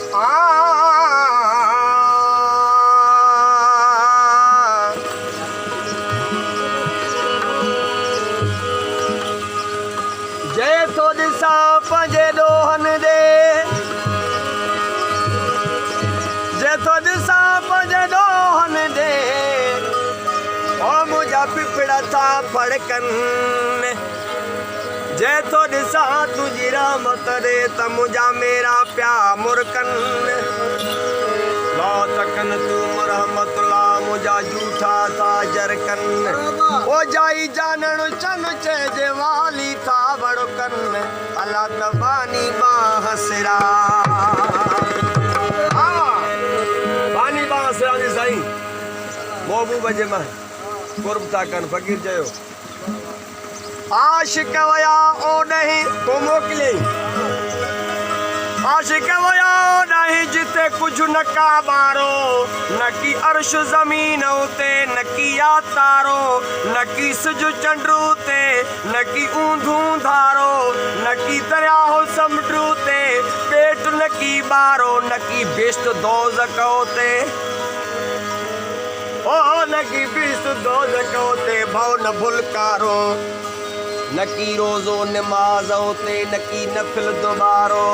जे तो दिसा पंजे दोहन दे, जे तो दिसा पंजे दोहन दे, ओ मुझा पिपड़ा था फड़कन, जे तो दिसा तुझी रहमत दे त मुझा मेरा प्या मुरकन, ला तकन तू रहमत ला मुझा झूठा था जरकन, ओ जाई जानन चन चे जे वाली था बड़कन, अल्लाह तबानी बाहसरा बानी बाहसरा जी साईं महबूब जे मां कुर्ब था कन फकीर चयो आशिक वया ओ नहीं तो मोकिले, आशिक वया ओ नहीं जिते कुछ न का मारो, न की अर्श जमीन उते न की या तारो, न की सिज चंड्रू ते न की ऊंधू धारो, न की दरिया हो समुंडू ते पेट न की बारो, न की बिस्त दोज़ख होते ओ न की बिस्त दोज़ख होते भव न भुलकारो, न की रोज़ो नमाज होते न की नफिल दोबारो,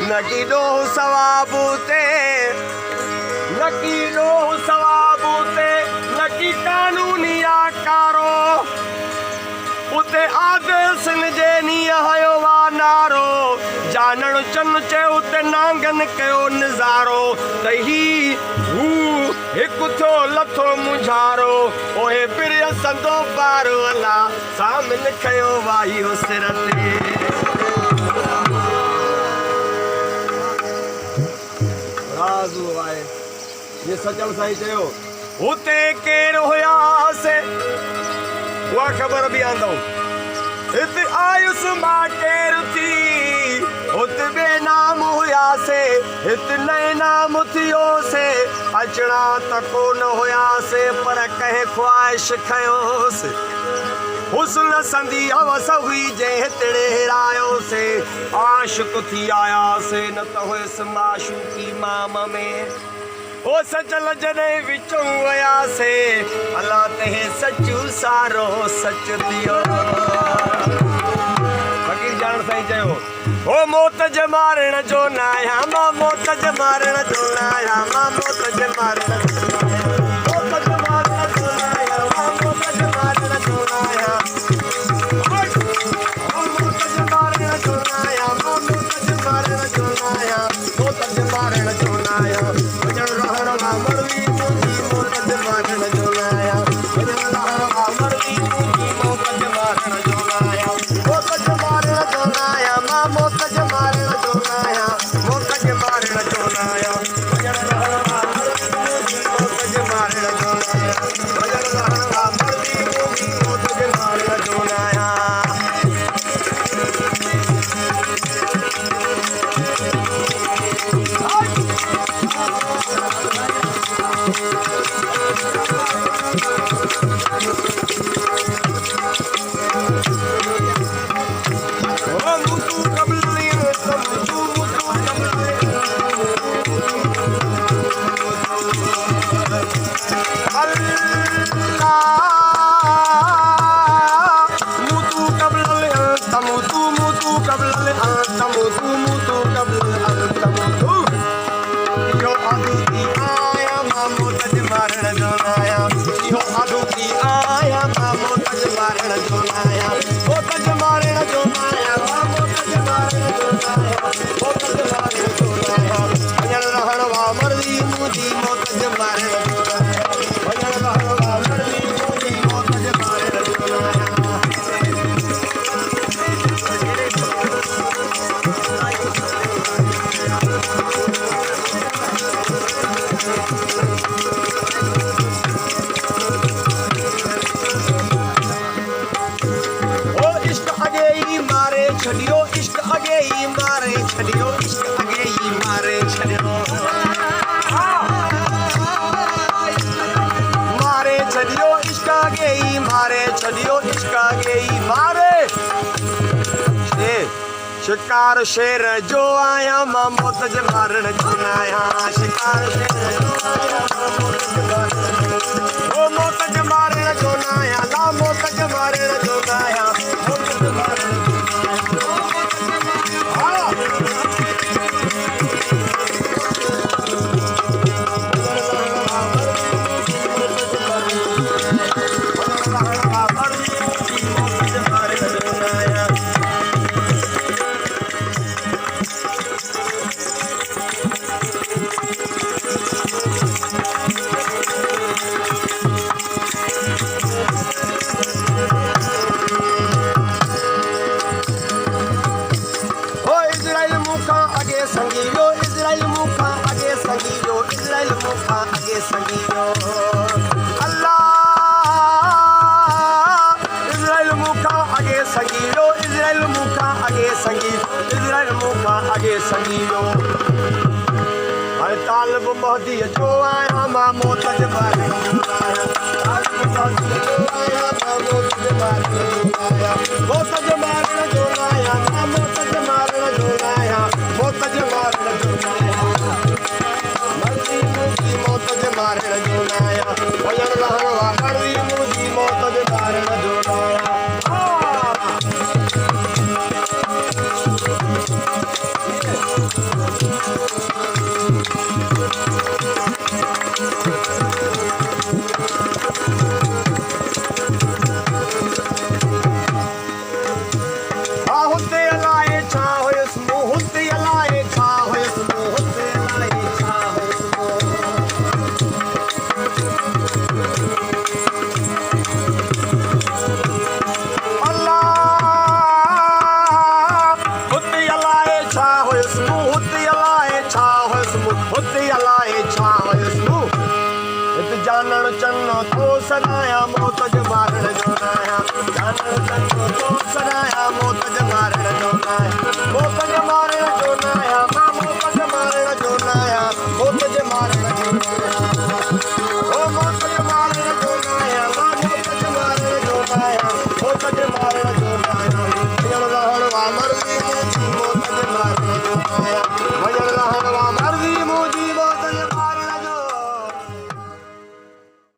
न की डोह सवाबू ते न की डोह सवाबू ते न की कानूनी आकारो, उते आदेश जे नी आयो वा नारो, जानन चन चे उते नांगन कयो नज़ारो, तही हू हिकु थो लथो मुझारो, ओहे पिरिय संदो पारो अला सामिन कयो वाई सिर ते राज़ू आहे ये सचल साईं चयो हुते केर हुयासे उहा ख़बर बि आंदो, हिते आयुस मां केर थी हुते बेनाम हुयासे, हिते नए नाम थियोसे, अचणा त कोन हुयासे पर कंहिं ख्वाहिश खयोसे, हुस्न संदी हवस हुई जे हितड़े हिरायोसे, आशिक थी आयासे न त हुयसि माशूकी माम में, ओ सचल जॾहिं विचों वयासे अला तहे सचू सारो सच थियो, फकीर जान साईं चयो ओ मौत जे मारण जो न आहियां मां, मौत जे मारण जो न आहियां मां, मौत जे मारण जो न आहियां, मौत जे मारण जो न आहियां मां, मौत जे मारण जो न आहियां, ओ मौत जे मारण जो न आहियां मां, मौत जे मारण जो न आहियां, मौत जे मारण जो न आहियां, वञण रहण वा मरवी मुंहिंजी मौत जे मारण जो न आहियां, वञण रहण वा मरवी मुंहिंजी मौत जे मारण जो न आहियां, मौत जे मारण जो न आहियां मां, मौत जे मारण जो न आहियां, मौत जे मारण जो न आहियां, वञण रहण वा मरवी मुंहिंजी मौत जे मारण जो न आहियां, वञण रहण वा मरवी मुंहिंजी मौत जे मारण जो न आहियां। छड़ियो इश्क अगे ही मारे छड़ियो इश्क अगे ही मारे छड़ियो मारे छड़ियो इश्क अगे ही मारे छड़ियो इश्क अगे ही मारे शिकार शेर जो आया मां मौत जे मारण जो न आया शिकार शेर जो आया मां मौत जे मारण ओ मौत जे मारण जो न आया ला मौत जे मारण जो न आया मौत जे मारण Israel muka age sangiyo Allah Israel muka age sangiyo Har talib mahdi jo aaya ma maut je baare talib mahdi jo aaya ma maut je baare maut je maare jo aaya ma maut je maare jo aaya maut je maare jo aaya mardi mudi maut je maare jo aaya vayan lahwa mardi mudi maut je maare jo aaya जानन चन्नो तो सदाया मौत जे मारण जो आया जानन चन्नो तो सदाया